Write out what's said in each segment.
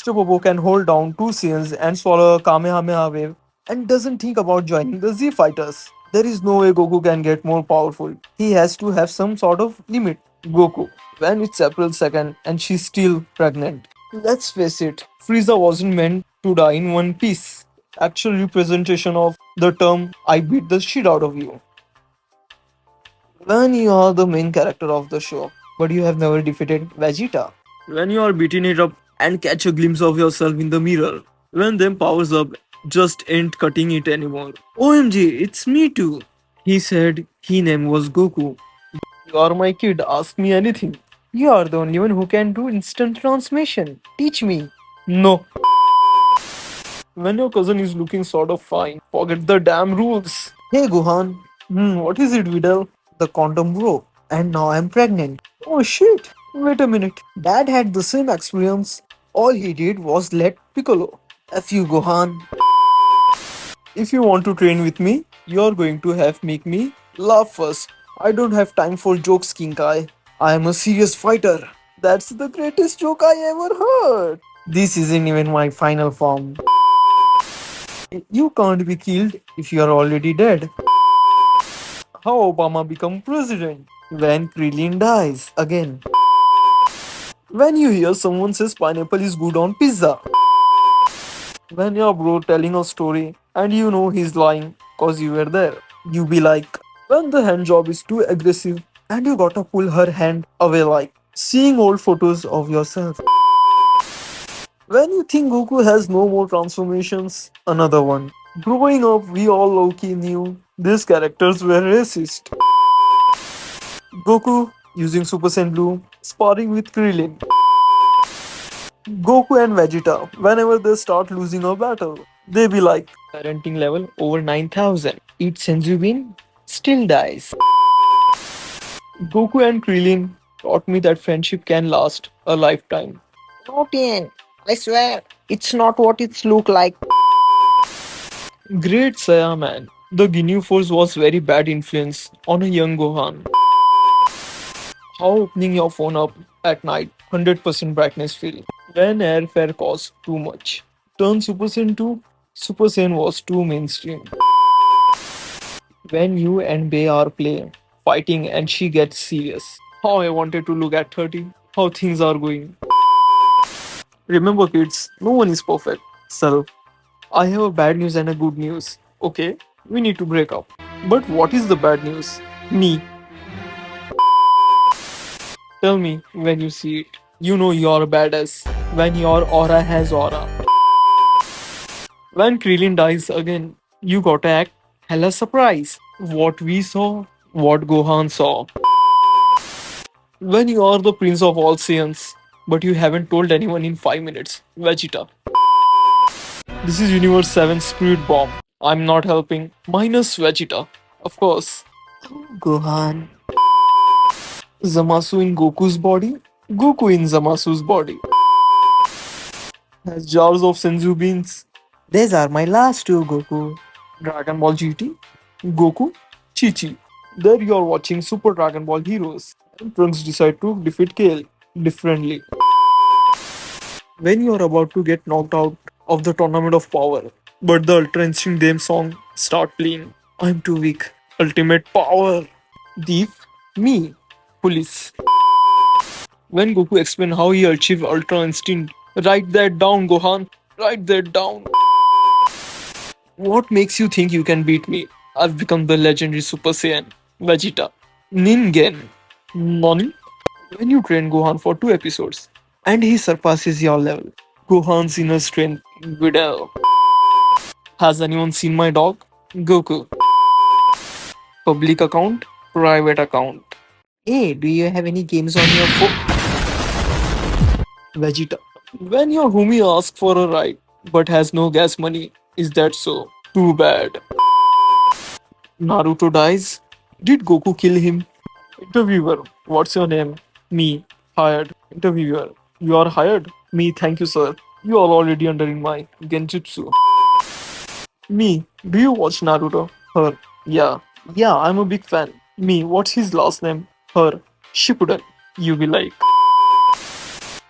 Mr. Popo can hold down two Saiyans and swallow a Kamehameha wave and doesn't think about joining the Z Fighters. There is no way Goku can get more powerful. He has to have some sort of limit. Goku. When it's April 2nd and she's still pregnant. Let's face it, Frieza wasn't meant to die in one piece. Actual representation of the term I beat the shit out of you. When you are the main character of the show, but you have never defeated Vegeta. When you are beating it up and catch a glimpse of yourself in the mirror. When them powers up just ain't cutting it anymore. OMG, it's me too. He said his name was Goku. You are my kid, ask me anything. You are the only one who can do instant transmission. Teach me. No. When your cousin is looking sort of fine, forget the damn rules. Hey Gohan. What is it, Vidal? The condom broke, and now I'm pregnant. Oh shit! Wait a minute. Dad had the same experience. All he did was let Piccolo. F you, Gohan. If you want to train with me, you're going to have make me laugh first. I don't have time for jokes, King Kai. I am a serious fighter. That's the greatest joke I ever heard. This isn't even my final form. You can't be killed if you are already dead. How Obama become president? When Krillin dies again. When you hear someone says pineapple is good on pizza. When your bro telling a story and you know he's lying cause you were there. You be like, when the hand job is too aggressive and you gotta pull her hand away like seeing old photos of yourself. When you think Goku has no more transformations, another one. Growing up, we all low-key knew these characters were racist. Goku using Super Saiyan Blue, sparring with Krillin. Goku and Vegeta, whenever they start losing a battle, they be like, parenting level over 9000. Eat Senzubin, still dies. Goku and Krillin taught me that friendship can last a lifetime. Not in. I swear, it's not what it's look like. Great Saya man. The Ginyu Force was very bad influence on a young Gohan. How opening your phone up at night, 100% brightness feel. When airfare cost too much. Turn Super Saiyan to Super Saiyan was too mainstream. When you and Bay are playing, fighting and she gets serious. How I wanted to look at 30. How things are going. Remember kids, no one is perfect. So, I have a bad news and a good news. Okay, we need to break up. But what is the bad news? Me. Tell me when you see it. You know you're a badass. When your aura has aura. When Krillin dies again, you gotta act hella surprised. What we saw, what Gohan saw. When you are the prince of all Saiyans, but you haven't told anyone in 5 minutes. Vegeta. This is Universe 7 Spirit Bomb. I'm not helping. Minus Vegeta. Of course. Gohan. Zamasu in Goku's body. Goku in Zamasu's body. Has jars of senzu beans. These are my last two, Goku. Dragon Ball GT. Goku. Chi-Chi. There you are watching Super Dragon Ball Heroes. And Trunks decide to defeat Kale differently. When you are about to get knocked out of the tournament of power, but the Ultra Instinct theme song start playing. I'm too weak. Ultimate power. Thief. Me. Police. When Goku explained how he achieved Ultra Instinct, write that down, Gohan. Write that down. What makes you think you can beat me? I've become the legendary Super Saiyan. Vegeta. Ningen. Nani? When you train Gohan for 2 episodes and he surpasses your level, Gohan's inner strength. Videl. Has anyone seen my dog? Goku. Public account, private account. Hey, do you have any games on your phone? Vegeta. When your homie asks for a ride but has no gas money, is that so? Too bad. Naruto dies. Did Goku kill him? Interviewer. What's your name? Me. Hired. Interviewer. You are hired? Me. Thank you, sir. You are already under in my genjutsu. Me. Do you watch Naruto? Her. Yeah. Yeah, I'm a big fan. Me. What's his last name? Her. Shippuden. You be like.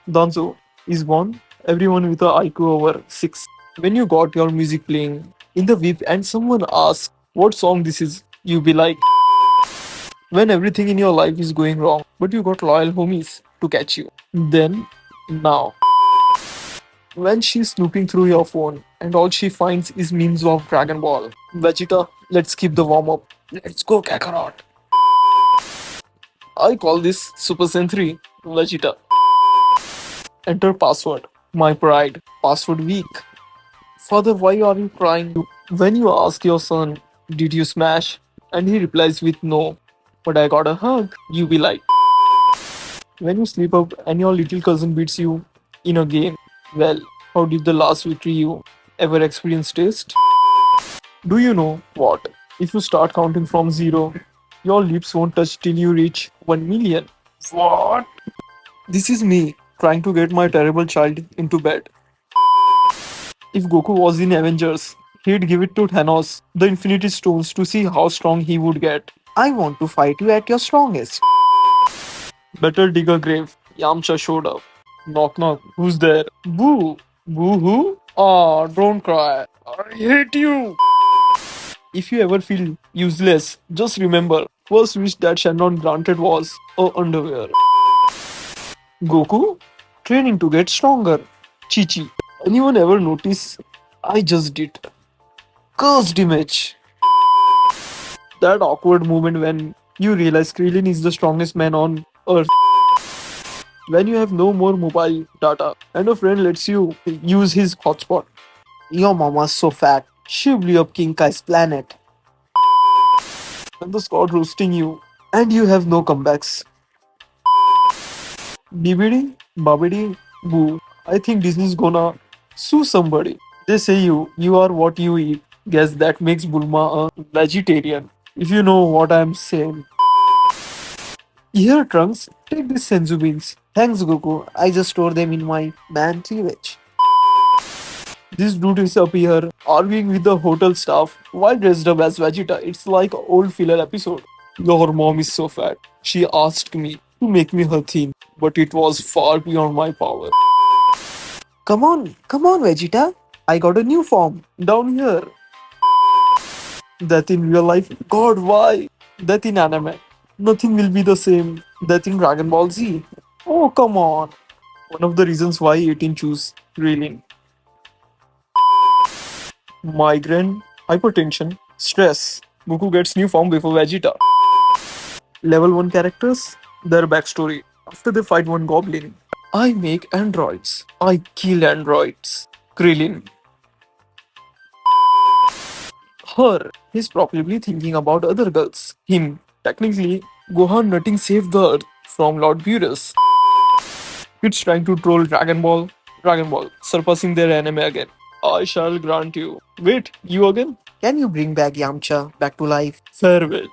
Danzo is born. Everyone with a IQ over 6. When you got your music playing in the VIP and someone asks what song this is, you be like, when everything in your life is going wrong, but you got loyal homies to catch you. Then, now, when she's snooping through your phone and all she finds is memes of Dragon Ball. Vegeta, let's keep the warm up. Let's go Kakarot. I call this Super Saiyan 3 Vegeta. Enter password. My pride. Password weak. Father, why are you crying? When you ask your son, did you smash? And he replies with no. But I got a hug. You be like, when you sleep up and your little cousin beats you in a game, well, how did the last victory you ever experienced taste? Do you know what? If you start counting from zero, your lips won't touch till you reach 1 million. What? This is me trying to get my terrible child into bed. If Goku was in Avengers, he'd give it to Thanos, the Infinity Stones, to see how strong he would get. I want to fight you at your strongest. Better dig a grave. Yamcha showed up. Knock knock. Who's there? Boo. Boo who? Ah, don't cry. I hate you. If you ever feel useless, just remember, first wish that Shannon granted was a underwear. Goku, training to get stronger. Chi-Chi. Anyone ever notice? I just did. Cursed image. That awkward moment when you realize Krillin is the strongest man on earth. When you have no more mobile data and a friend lets you use his hotspot. Your mama's so fat, she blew up King Kai's planet. And the squad roasting you, and you have no comebacks. BBD, Babidi, Boo. I think Disney's gonna sue somebody. They say you are what you eat. Guess that makes Bulma a vegetarian. If you know what I'm saying. Here, Trunks, take these senzu beans. Thanks, Goku. I just store them in my man cleavage. This dude is up here arguing with the hotel staff while dressed up as Vegeta. It's like an old filler episode. Your mom is so fat. She asked me to make me her theme, but it was far beyond my power. Come on, Vegeta. I got a new form down here. That in real life? God, why? That in anime. Nothing will be the same. That in Dragon Ball Z. Oh, come on. One of the reasons why 18 choose Krillin. Migraine, hypertension, stress. Goku gets new form before Vegeta. Level 1 characters, their backstory. After they fight one goblin, I make androids. I kill androids. Krillin. Her, he's probably thinking about other girls. Him, technically, Gohan nutting saved the earth from Lord Beerus. Kids trying to troll Dragon Ball, surpassing their anime again. I shall grant you. Wait, you again? Can you bring back Yamcha back to life? Farewell.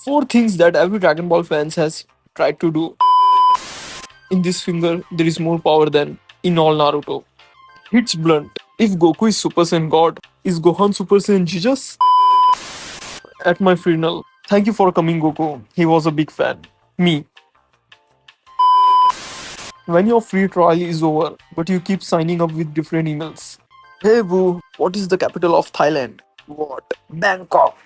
Four things that every Dragon Ball fans has tried to do. In this finger, there is more power than in all Naruto. Hits blunt. If Goku is Super Saiyan God, is Gohan Super Saiyan Jesus? At my funeral, thank you for coming, Goku. He was a big fan. Me. When your free trial is over, but you keep signing up with different emails. Hey boo, what is the capital of Thailand? What? Bangkok.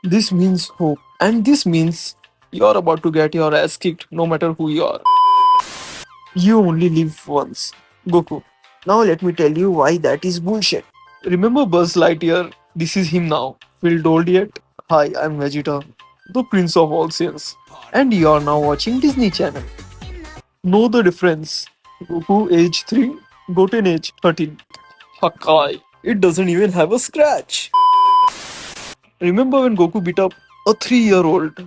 This means hope, and this means you're about to get your ass kicked no matter who you are. You only live once. Goku. Now let me tell you why that is bullshit. Remember Buzz Lightyear? This is him now. Feel old yet? Hi, I'm Vegeta, the Prince of All Saiyans. And you're now watching Disney Channel. Know the difference. Goku age 3, Goten age 13. Hakai. It doesn't even have a scratch. Remember when Goku beat up a 3-year-old?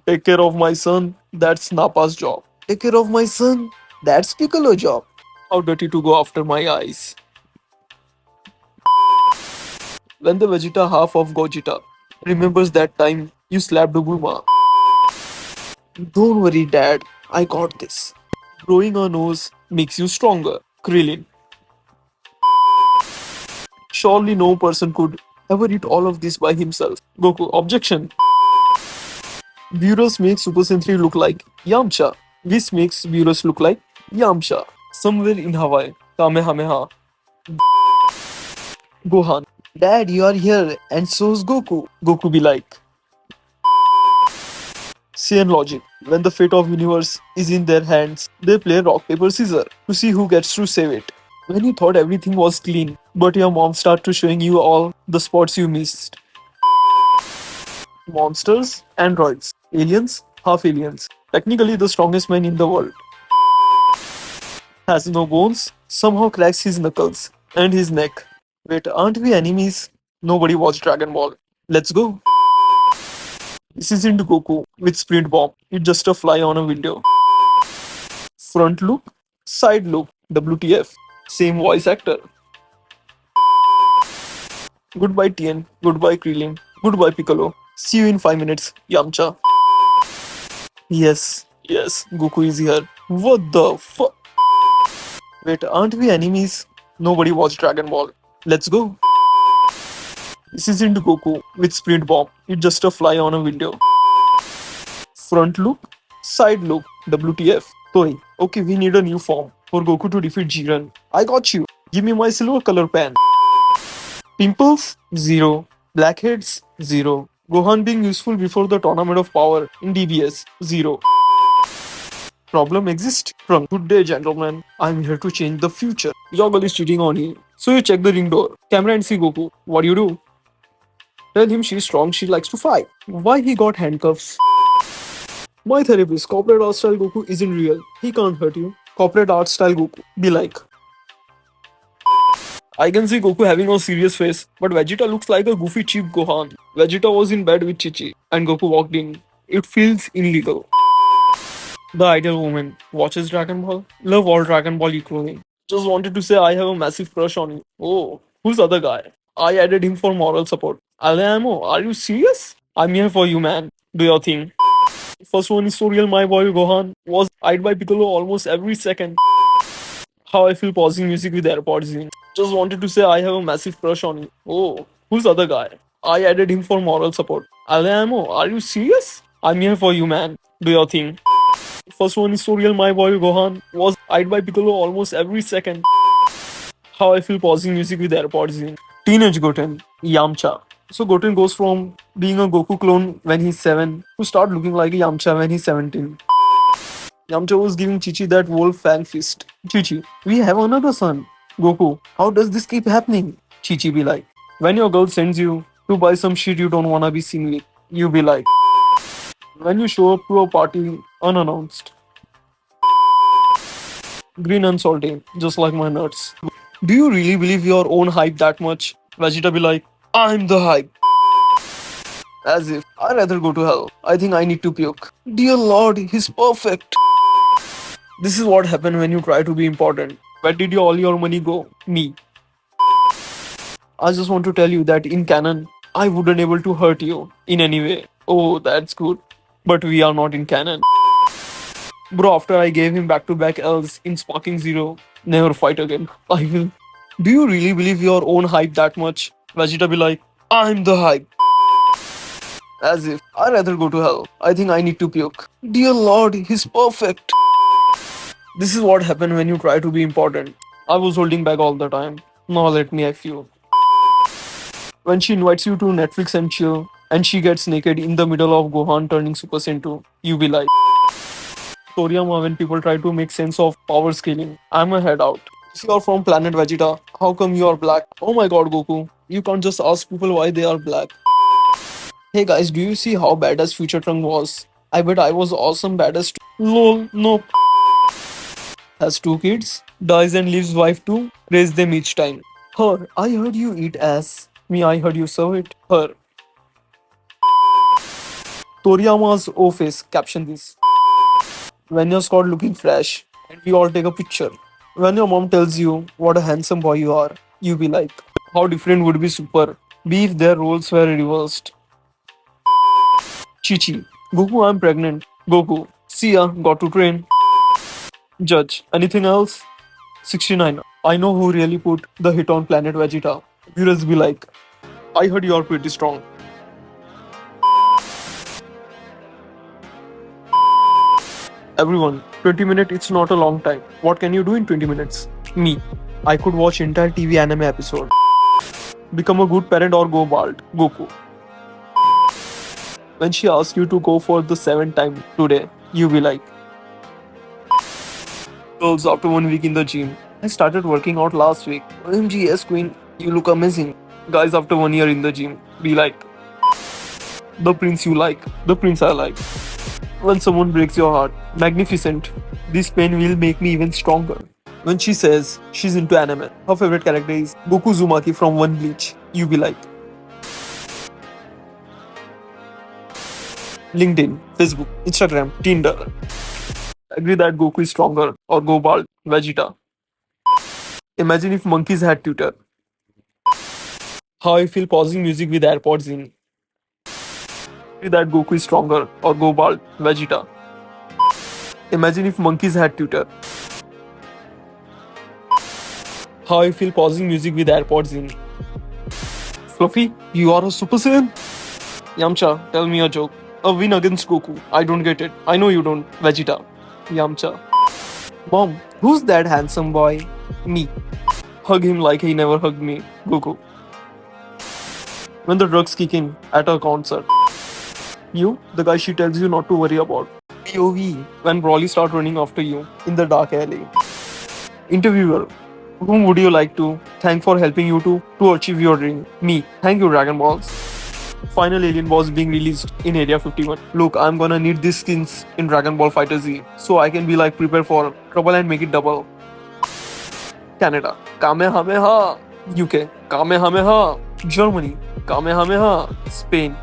Take care of my son, that's Nappa's job. Take care of my son, that's Piccolo's job. How dirty to go after my eyes. When the Vegeta half of Gogeta remembers that time you slapped Bulma. Don't worry, Dad, I got this. Growing a nose makes you stronger. Krillin. Surely no person could ever eat all of this by himself. Goku. Objection. Beerus makes Super Saiyan 3 look like Yamcha. This makes Beerus look like Yamcha, somewhere in Hawaii. Kamehameha. Gohan, Dad, you are here, and so's Goku. Goku be like, Saiyan logic. When the fate of universe is in their hands, they play rock paper scissors to see who gets to save it. When you thought everything was clean, but your mom started showing you all the spots you missed. Monsters, androids, aliens, half aliens. Technically the strongest man in the world. Has no bones, somehow cracks his knuckles and his neck. Wait, aren't we enemies? Nobody watched Dragon Ball. Let's go. This isn't Goku with Sprint Bomb. It's just a fly on a window. Front loop, side loop, WTF. Same voice actor. Goodbye Tien, goodbye Krillin, goodbye Piccolo. See you in 5 minutes, Yamcha. Yes, Goku is here. What the fuck? Wait, aren't we enemies? Nobody watched Dragon Ball. Let's go. This isn't Goku with Sprint Bomb. It's just a fly on a window. Front loop, side loop, WTF. Toy, okay, we need a new form for Goku to defeat Jiren. I got you. Give me my silver color pen. Pimples? Zero. Blackheads? Zero. Gohan being useful before the Tournament of Power in DBS? Zero. Problem exists? From good day, gentlemen. I'm here to change the future. Your girl is cheating on you. So you check the ring door. Camera and see Goku. What do you do? Tell him she's strong, she likes to fight. Why he got handcuffs? My therapist, corporate art style Goku isn't real. He can't hurt you. Corporate art style Goku. Be like. I can see Goku having a serious face, but Vegeta looks like a goofy cheap Gohan. Vegeta was in bed with Chichi, and Goku walked in. It feels illegal. The ideal woman watches Dragon Ball. Love all Dragon Ball equally. Just wanted to say I have a massive crush on you. Oh, who's the other guy? I added him for moral support. Alamo, are you serious? I'm here for you, man. Do your thing. First one is so real, my boy Gohan was eyed by Piccolo almost every second. How I feel pausing music with AirPods in. Just wanted to say I have a massive crush on you. Oh, who's the other guy? I added him for moral support. Alamo, are you serious? I'm here for you, man. Do your thing. First one is so real, my boy Gohan was eyed by Piccolo almost every second. How I feel pausing music with AirPods in. Teenage Goten, Yamcha. So Goten goes from being a Goku clone when he's 7 to start looking like a Yamcha when he's 17. Yamcha was giving Chichi that wolf fang fist. Chichi, we have another son. Goku, how does this keep happening? Chichi be like, when your girl sends you to buy some shit you don't wanna be seen with, you be like, when you show up to a party unannounced. Green and salty, just like my nuts. Do you really believe your own hype that much? Vegeta be like, I'm the hype. As if, I'd rather go to hell. I think I need to puke. Dear Lord, he's perfect. This is what happened when you try to be important. Where did all your money go? Me. I just want to tell you that in canon, I wouldn't able to hurt you in any way. Oh, that's good. But we are not in canon. Bro, after I gave him back-to-back L's in Sparking Zero, never fight again. I will. Do you really believe your own hype that much? Vegeta be like, I'm the hype. As if, I'd rather go to hell. I think I need to puke. Dear Lord, he's perfect. This is what happened when you try to be important. I was holding back all the time. Now let me F you. When she invites you to Netflix and chill, and she gets naked in the middle of Gohan turning Super Saiyan 2, you be like, Toriyama, when people try to make sense of power scaling, I'm a head out. If you're from planet Vegeta, how come you are black? Oh my god, Goku. You can't just ask people why they are black. Hey guys, do you see how badass Future Trunk was? I bet I was awesome badass too. Lol, nope. Has 2 kids, dies and leaves wife too, raise them each time. Her, I heard you eat ass. Me, I heard you serve it. Her. Toriyama's O face, caption this. When you're caught looking fresh, and we all take a picture. When your mom tells you what a handsome boy you are, you be like, how different would be Super? Be if their roles were reversed. Chichi, Goku, I'm pregnant. Goku, see ya, got to train. Judge, anything else? 69. I know who really put the hit on Planet Vegeta. Viewers be like, I heard you're pretty strong. Everyone, 20 minutes it's not a long time. What can you do in 20 minutes? Me. I could watch entire TV anime episode. Become a good parent or go bald. Goku. When she asks you to go for the seventh time today, you be like, girls, after 1 week in the gym, I started working out last week. OMG, yes, queen, you look amazing. Guys, after 1 year in the gym, be like, the prince you like, the prince I like. When someone breaks your heart, magnificent. This pain will make me even stronger. When she says she's into anime, her favorite character is Goku Uzumaki from One Bleach, you be like, LinkedIn, Facebook, Instagram, Tinder. Agree that Goku is stronger or go bald, Vegeta. Imagine if monkeys had Twitter. How I feel pausing music with AirPods in. Agree that Goku is stronger or go bald, Vegeta. Imagine if monkeys had Twitter. How I feel pausing music with AirPods in. Fluffy, you are a Super Saiyan? Yamcha, tell me a joke. A win against Goku. I don't get it. I know you don't. Vegeta. Yamcha. Mom, who's that handsome boy? Me. Hug him like he never hugged me. Goku. When the drugs kick in at a concert. You, the guy she tells you not to worry about. POV. When Broly start running after you in the dark alley. Interviewer. Whom would you like to thank for helping you to achieve your dream? Me. Thank you, Dragon Balls. Final alien boss being released in Area 51. Look, I'm gonna need these skins in Dragon Ball Fighter Z, so I can be like prepare for trouble and make it double. Canada, Kamehameha. UK, Kamehameha. Germany, Kamehameha. Spain.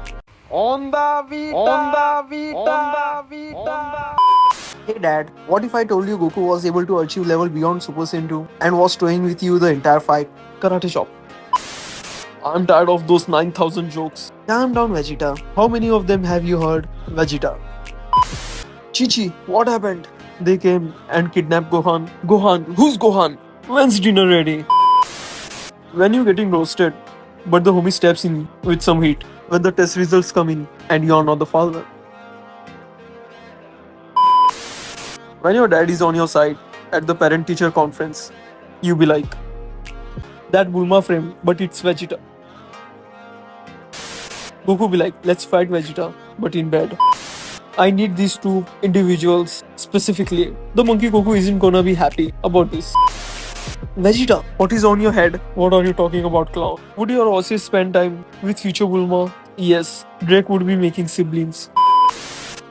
Hey dad, what if I told you Goku was able to achieve level beyond Super Saiyan 2 and was toying with you the entire fight? Karate chop. I'm tired of those 9,000 jokes. Calm down, Vegeta. How many of them have you heard? Vegeta. Chichi, what happened? They came and kidnapped Gohan. Gohan, who's Gohan? When's dinner ready? When you getting roasted, but the homie steps in with some heat. When the test results come in and you're not the father. When your dad is on your side at the parent-teacher conference, you be like, that Bulma frame, but it's Vegeta. Goku be like, let's fight Vegeta, but in bed. I need these two individuals specifically. The monkey Goku isn't gonna be happy about this. Vegeta, what is on your head? What are you talking about, clown? Would your Oasis spend time with future Bulma? Yes, Drake would be making siblings.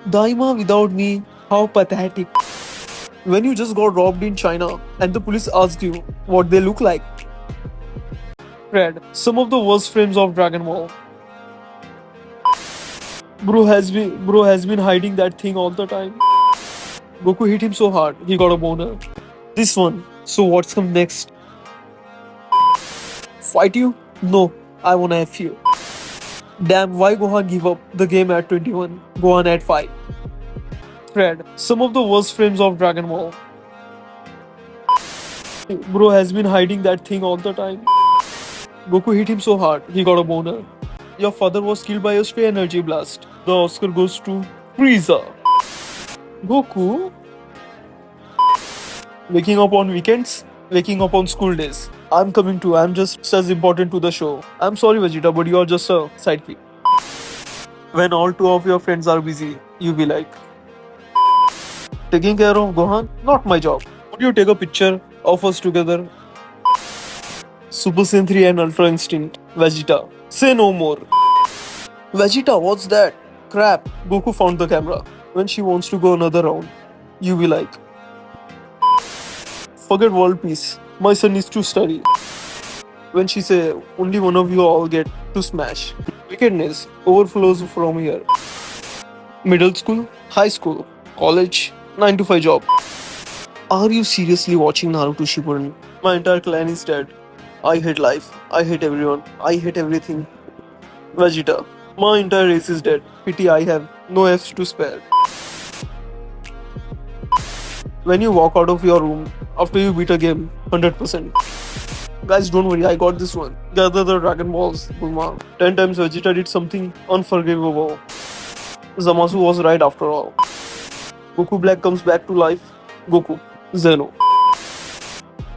Daima without me, how pathetic. When you just got robbed in China and the police asked you what they look like. Fred, some of the worst frames of Dragon Ball. Bro has been hiding that thing all the time. Goku hit him so hard, he got a boner. This one. So what's come next? Fight you? No, I wanna F you. Damn, why Gohan give up the game at 21? Gohan at 5. Fred, some of the worst frames of Dragon Ball. Bro has been hiding that thing all the time. Goku hit him so hard, he got a boner. Your father was killed by a stray energy blast. The Oscar goes to Frieza. Goku? Waking up on weekends? Waking up on school days. I'm coming too, I'm just as important to the show. I'm sorry Vegeta, but you're just a sidekick. When all two of your friends are busy, you be like, taking care of Gohan? Not my job. Would you take a picture of us together? Super Saiyan 3 and Ultra Instinct. Vegeta. Say no more. Vegeta, what's that? Crap. Goku found the camera. When she wants to go another round, you be like, forget world peace. My son needs to study. When she say, only one of you all get to smash. Wickedness overflows from here. Middle school, high school, college, 9 to 5 job. Are you seriously watching Naruto Shippuden? My entire clan is dead. I hate life. I hate everyone. I hate everything. Vegeta. My entire race is dead. Pity I have no F's to spare. When you walk out of your room after you beat a game, 100%. Guys, don't worry, I got this one. Gather the Dragon Balls, Bulma. 10 times Vegeta did something unforgivable. Zamasu was right after all. Goku Black comes back to life. Goku. Zeno.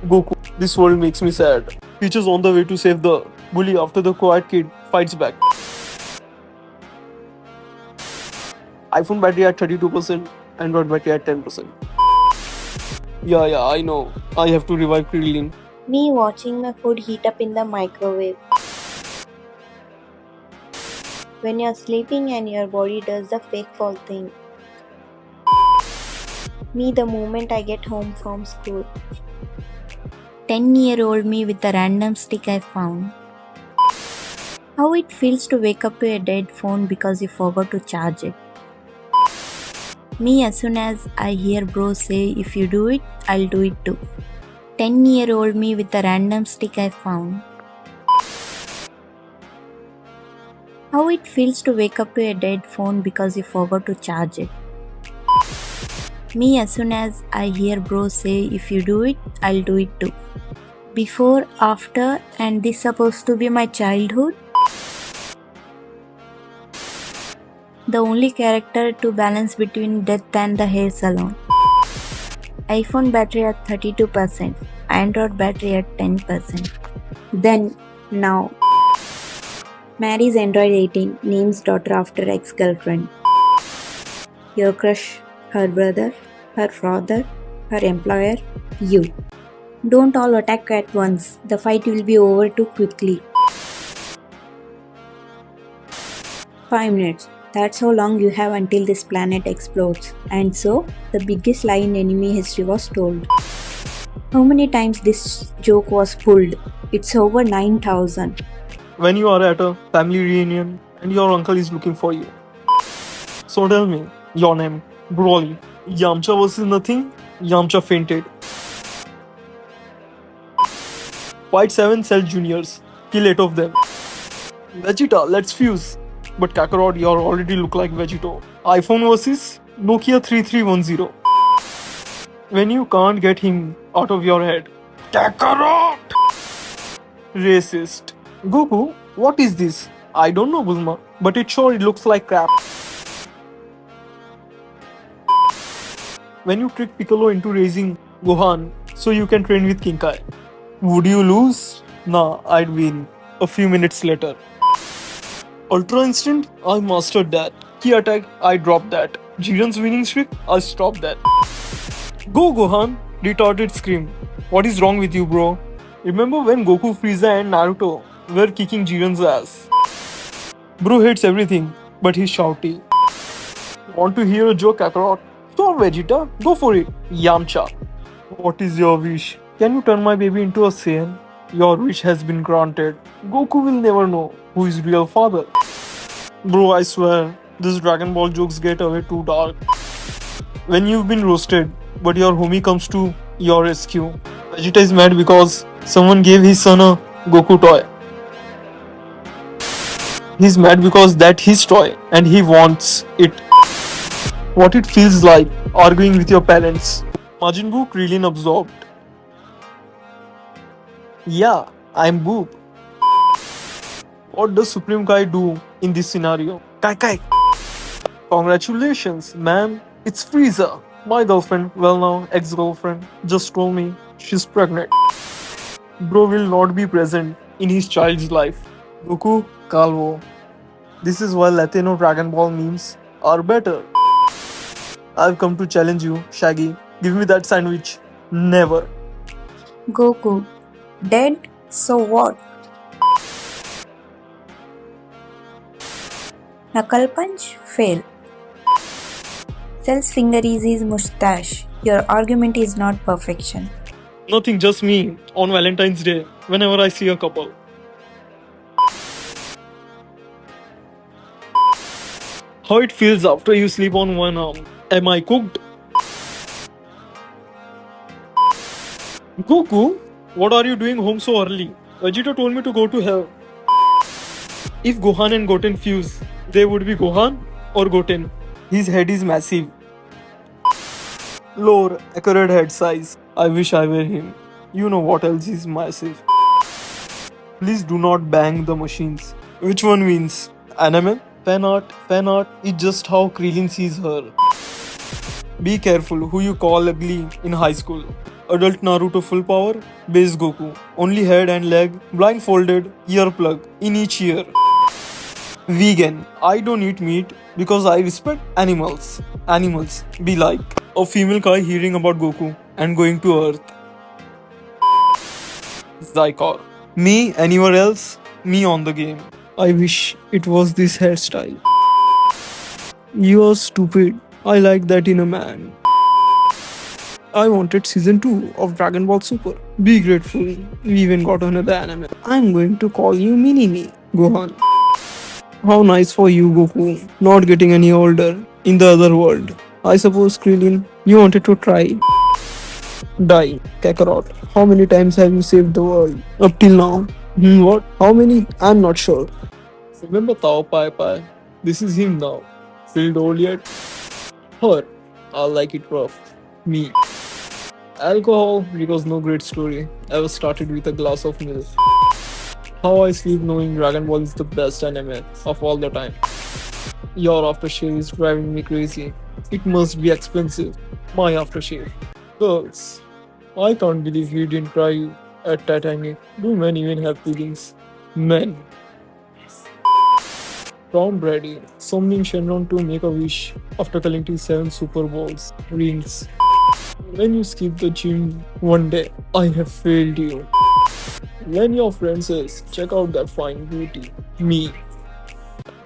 Goku. This world makes me sad. Teacher's on the way to save the bully after the quiet kid fights back. iPhone battery at 32%, Android battery at 10%. Yeah, I know. I have to revive Krillin. Me watching my food heat up in the microwave. When you're sleeping and your body does the fake fall thing. Me the moment I get home from school. 10-year-old me with a random stick I found. How it feels to wake up to a dead phone because you forgot to charge it. Me as soon as I hear bro say if you do it, I'll do it too. 10-year-old me with a random stick I found. How it feels to wake up to a dead phone because you forgot to charge it. Me as soon as I hear bro say if you do it, I'll do it too. Before, after, and this supposed to be my childhood? The only character to balance between death and the hair salon. iPhone battery at 32%, Android battery at 10%. Then, now. Marries Android 18, names daughter after ex-girlfriend. Your crush, her brother, her father, her employer, you. Don't all attack at once, the fight will be over too quickly. 5 minutes. That's how long you have until this planet explodes. And so, the biggest lie in enemy history was told. How many times this joke was pulled? It's over 9,000. When you are at a family reunion and your uncle is looking for you. So tell me, your name, Broly. Yamcha versus nothing, Yamcha fainted. Fight 7 Cell Juniors, kill 8 of them. Vegeta, let's fuse. But Kakarot, you already look like Vegito. iPhone versus Nokia 3310. When you can't get him out of your head. Kakarot! Racist. Goku, what is this? I don't know, Bulma, but it looks like crap. When you trick Piccolo into raising Gohan so you can train with King Kai. Would you lose? Nah, I'd win. A few minutes later. Ultra Instinct? I mastered that. Key Attack? I dropped that. Jiren's winning streak? I stopped that. Go Gohan! Retorted Scream. What is wrong with you, bro? Remember when Goku, Frieza and Naruto were kicking Jiren's ass? Bro hates everything, but he's shouty. Want to hear a joke, Kakarot? Sure, Vegeta, go for it. Yamcha. What is your wish? Can you turn my baby into a Saiyan? Your wish has been granted. Goku will never know who is real father. Bro, I swear, these Dragon Ball jokes get away too dark. When you've been roasted, but your homie comes to your rescue. Vegeta is mad because someone gave his son a Goku toy. He's mad because that's his toy and he wants it. What it feels like arguing with your parents. Majin Buu Krillin absorbed. Yeah, I'm Boop. What does Supreme Kai do in this scenario? Kai. Congratulations, ma'am. It's Frieza. My girlfriend, well now ex-girlfriend, just told me she's pregnant. Bro will not be present in his child's life. Goku, Calvo. This is why Latino Dragon Ball memes are better. I've come to challenge you, Shaggy. Give me that sandwich. Never. Goku. Dead? So what? Knuckle punch? Fail. Cell's finger is his mustache. Your argument is not perfection. Nothing, just me on Valentine's Day whenever I see a couple. How it feels after you sleep on one arm. Am I cooked? Goku, what are you doing home so early? Vegeta told me to go to hell. If Gohan and Goten fuse, they would be Gohan or Goten. His head is massive. Lower, accurate head size. I wish I were him. You know what else is massive. Please do not bang the machines. Which one wins? Anime? Fan art is just how Krillin sees her. Be careful who you call ugly in high school. Adult Naruto full power, base Goku. Only head and leg, blindfolded, earplug in each ear. Vegan. I don't eat meat because I respect animals. Animals. Be like a female guy hearing about Goku and going to Earth. Zycor. Me anywhere else, me on the game. I wish it was this hairstyle. You're stupid. I like that in a man. I wanted season 2 of Dragon Ball Super. Be grateful. We even got another anime. I'm going to call you Mini-Me, Gohan. How nice for you, Goku. Not getting any older in the other world. I suppose, Krillin, you wanted to try. Die, Kakarot. How many times have you saved the world? Up till now. What? How many? I'm not sure. Remember Tao Pai Pai? This is him now. Filled old yet? Her. I like it rough. Me. Alcohol because no great story. Ever started with a glass of milk. How I sleep knowing Dragon Ball is the best anime of all the time. Your aftershave is driving me crazy. It must be expensive. My aftershave. Girls, I can't believe you didn't cry at Titanic. Do men even have feelings? Men. Tom Brady summoning Shenron to make a wish after collecting 7 Super Bowls rings. When you skip the gym one day, I have failed you. When your friend says, check out that fine beauty, me.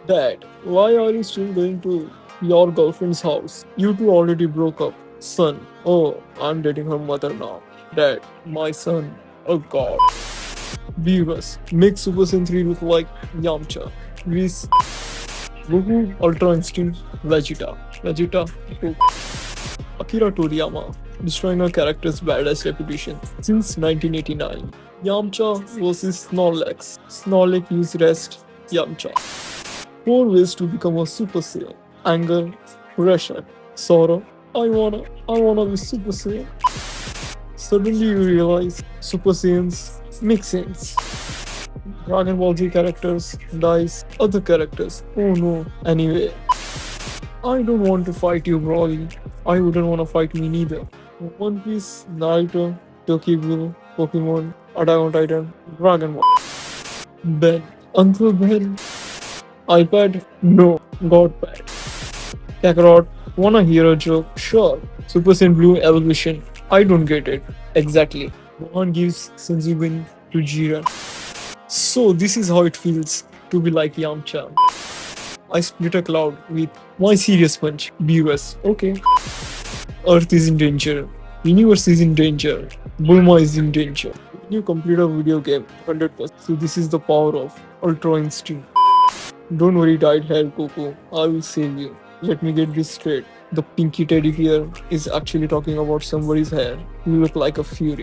Dad, why are you still going to your girlfriend's house? You two already broke up. Son, oh, I'm dating her mother now. Dad, my son, oh god. Beerus, make Super Saiyan 3 look like Yamcha. Whis, Goku, Ultra Instinct, Vegeta. Vegeta, Goku. Akira Toriyama, destroying a character's badass reputation since 1989. Yamcha vs Snorlax. Snorlax use rest, Yamcha. 4 ways to become a Super Saiyan. Anger, Russian, sorrow. I wanna be Super Saiyan. Suddenly you realize Super Saiyans make sense. Dragon Ball Z characters dies, other characters. Oh no. Anyway, I don't want to fight you, Broly. I wouldn't want to fight me neither. One Piece, Naruto, Tokyo Ghoul, Pokemon, Attack on Titan, Dragon Ball. Ben, Uncle Ben. iPad? No. Godpad. Kakarot, wanna hear a joke? Sure. Super Saiyan Blue Evolution. I don't get it. Exactly. Gohan gives Sensubin to Jiren. So this is how it feels to be like Yamcha. I split a cloud with my serious punch, Beerus. Okay. Earth is in danger. Universe is in danger. Bulma is in danger. When you complete a video game, 100%. So this is the power of Ultra Instinct. Don't worry, dyed hair Goku. I will save you. Let me get this straight. The pinky teddy bear is actually talking about somebody's hair. You look like a fury.